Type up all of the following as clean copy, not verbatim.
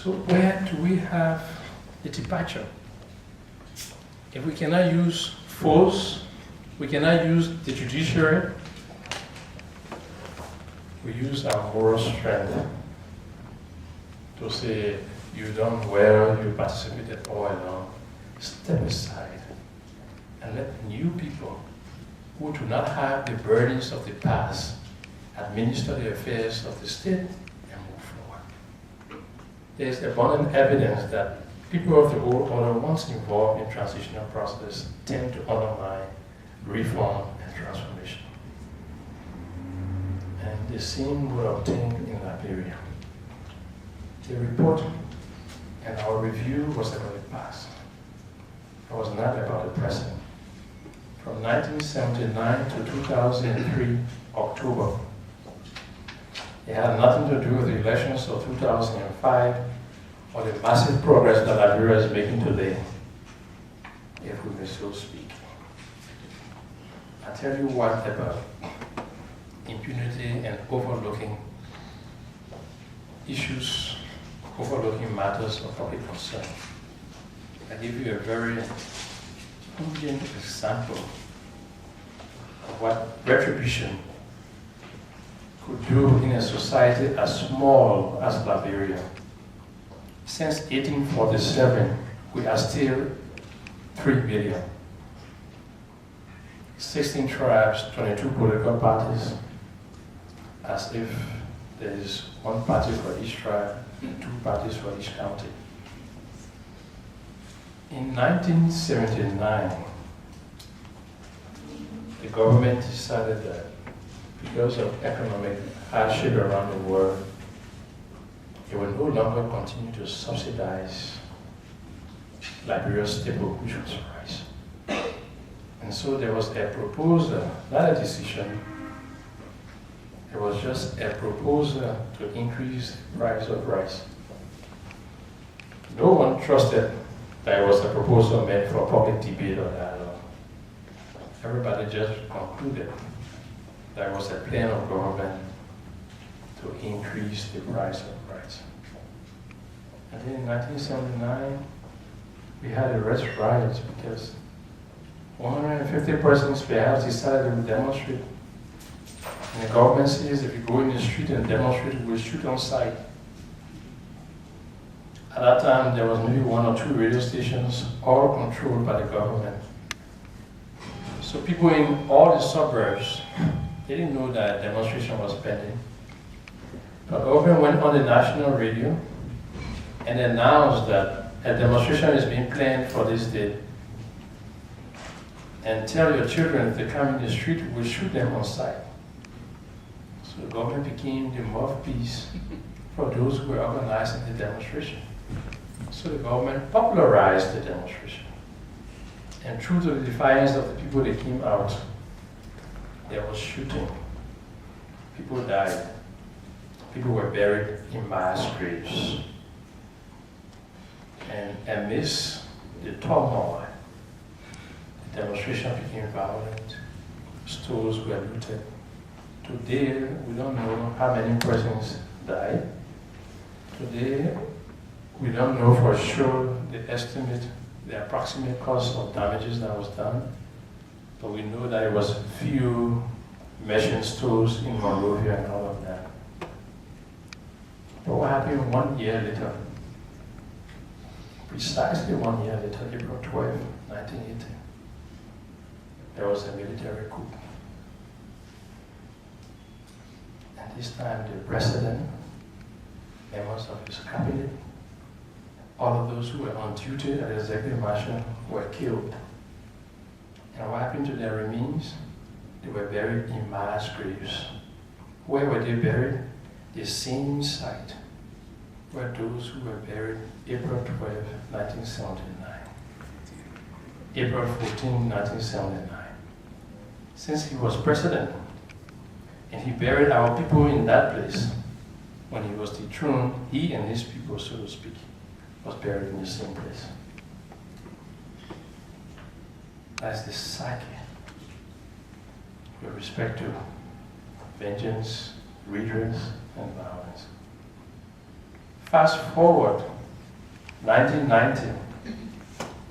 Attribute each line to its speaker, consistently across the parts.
Speaker 1: So where do we have the departure? If we cannot use force, we cannot use the judiciary, we use our moral strength to say, you done well, you participated all along. Step aside and let new people who do not have the burdens of the past administer the affairs of the state and move forward. There is abundant evidence that people of the old order, once involved in transitional process, tend to undermine reform and transformation. And the same were obtained in Liberia. The report and our review was about the past. It was not about the present. From 1979 to 2003, October, it had nothing to do with the elections of 2005 or the massive progress that Liberia is making today, if we may so speak. I tell you what about impunity and overlooking issues, overlooking matters of public concern. I give you a very poignant example of what retribution could do in a society as small as Liberia. Since 1847, we are still 3 million. 16 tribes, 22 political parties, as if there is one party for each tribe and 2 parties for each county. In 1979, the government decided that because of economic hardship around the world, it will no longer continue to subsidize Liberia's staple, which was rice. And so there was a proposal, not a decision, it was just a proposal to increase the price of rice. No one trusted that it was a proposal meant for public debate or dialogue. Everybody just concluded that it was a plan of government to increase the price of rice. And then in 1979, we had a riot because 150 persons perhaps decided to demonstrate. And the government says if you go in the street and demonstrate, we'll shoot on sight. At that time, there was maybe 1 or 2 radio stations, all controlled by the government. So people in all the suburbs, they didn't know that a demonstration was pending. But the government went on the national radio and announced that a demonstration is being planned for this day. And tell your children if they come in the street, we'll shoot them on sight. So the government became the mouthpiece for those who were organizing the demonstration. So the government popularized the demonstration. And true to the defiance of the people that came out, there was shooting. People died. People were buried in mass graves. And amidst the turmoil, the demonstration became violent. Stores were looted. Today, we don't know how many persons died. Today, we don't know for sure the estimate, the approximate cost of damages that was done, but we know that it was few mission stores in Monrovia and all of that. But what happened 1 year later? Precisely 1 year later, April 12, 1980, there was a military coup. And this time the president, members of his cabinet, all of those who were on duty at the executive mansion were killed. And what happened to their remains? They were buried in mass graves. Where were they buried? The same site where those who were buried April 12, 1979. April 14, 1979. Since he was president, and he buried our people in that place, when he was dethroned, he and his people, so to speak, was buried in the same place. That's the psyche with respect to vengeance, redress, and violence. Fast forward 1990,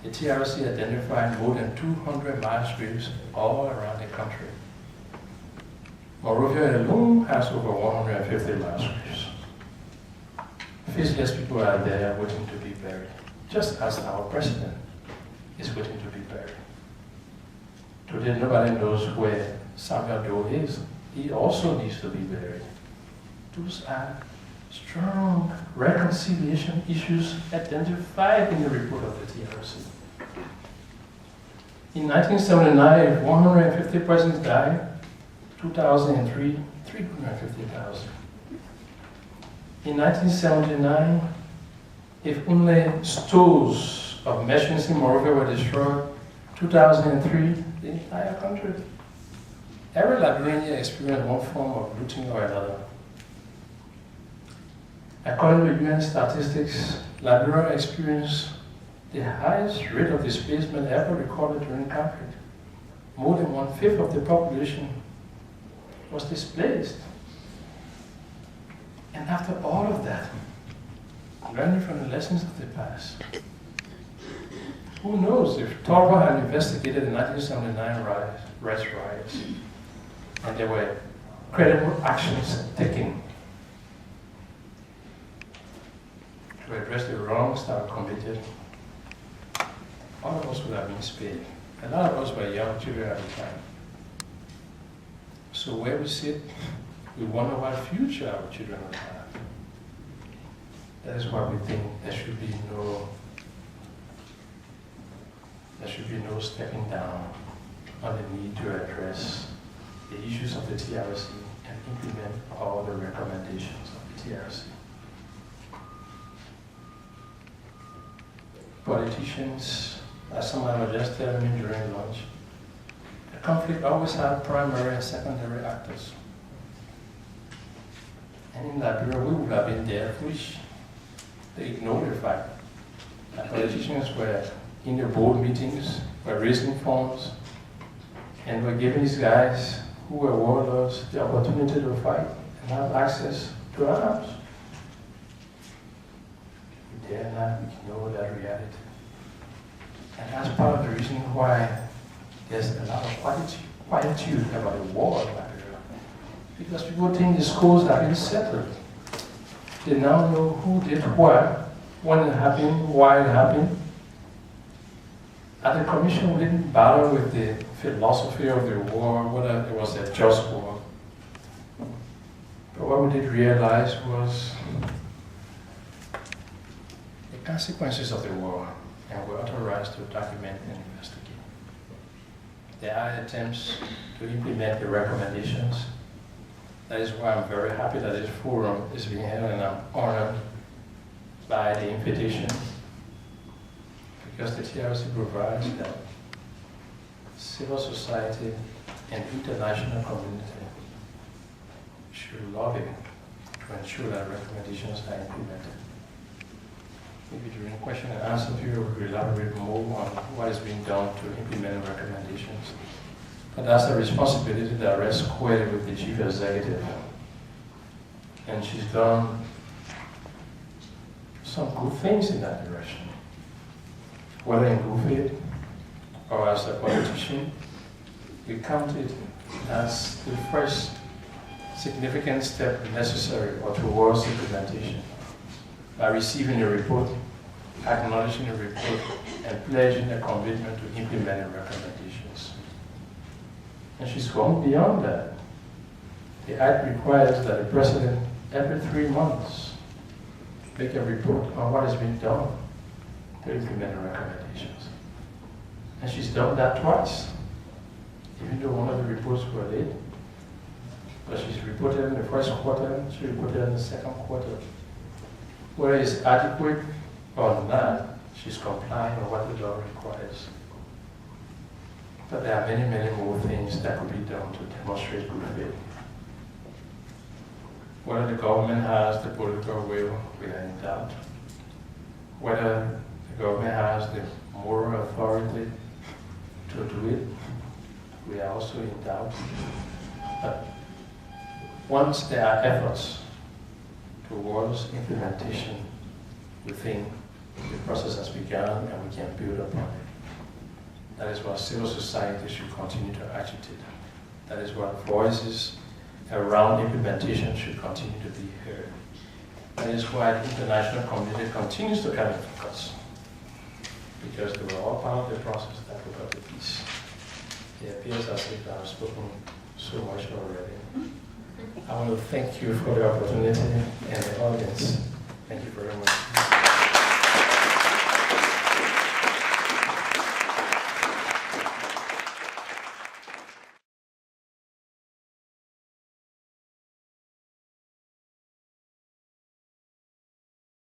Speaker 1: the TRC identified more than 200 mile strips all around the country. Monrovia alone has over 150 mile strips. Faceless people are there waiting to be buried, just as our president is waiting to be buried. Today, nobody knows where Samuel Doe is. He also needs to be buried. Those are strong reconciliation issues identified in the report of the TRC. In 1979, 150 persons died. 2003, 350,000. In 1979, if only stores of machines in Monrovia were destroyed, 2003, the entire country. Every Liberian here experienced one form of looting or another. According to UN statistics, Liberia experienced the highest rate of displacement ever recorded during conflict. More than 1/5 of the population was displaced. And after all of that, learning from the lessons of the past, who knows if Torba had investigated the 1979 rights riots and there were credible actions taken to address the wrongs that were committed, all of us would have been spared. A lot of us were young children at the time. So where we sit, we wonder what future our children will have. That is why we think there should be no stepping down on the need to address the issues of the TRC and implement all the recommendations of the TRC. Politicians, as someone was just telling me during lunch, the conflict always had primary and secondary actors. And in Liberia, we would have been there foolish. They ignored the fact that politicians were in the board meetings, were raising funds, and were giving these guys who were warlords the opportunity to fight and have access to arms. We dare not ignore that reality. And that's part of the reason why there's a lot of quietude about the war in Liberia. Because people think the scores have been settled. They now know who did what, when it happened, why it happened. At the commission, we didn't bother with the philosophy of the war, whether it was a just war. But what we did realize was the consequences of the war, and we're authorized to document and investigate. There are attempts to implement the recommendations. That is why I'm very happy that this forum is being held, and I'm honored by the invitation, because the TRC provides that civil society and international community should lobby to ensure that recommendations are implemented. Maybe during question and answer period, we'll elaborate more on what is being done to implement recommendations. But that's a responsibility that rests squarely with the chief executive. And she's done some good things in that direction. Whether in good faith or as a politician, we count it as the first significant step necessary or towards implementation. By receiving a report, acknowledging the report, and pledging a commitment to implement the recommendations. And she's gone beyond that. The Act requires that the President, every 3 months, make a report on what has been done to implement the recommendations. And she's done that twice, even though one of the reports were late. But she's reported in the first quarter, she reported in the second quarter. Whether it's adequate or not, she's complying with what the law requires. But there are many, many more things that could be done to demonstrate good faith. Whether the government has the political will, we are in doubt. Whether the government has the moral authority to do it, we are also in doubt. But once there are efforts towards implementation, we think The process has begun and we can build upon it. That is why civil society should continue to agitate. That is why voices around implementation should continue to be heard. That is why the international community continues to come in focus, because they were all part of the process that brought the peace. It appears as if I've spoken so much already. I want to thank you for the opportunity and the audience. Thank you very much.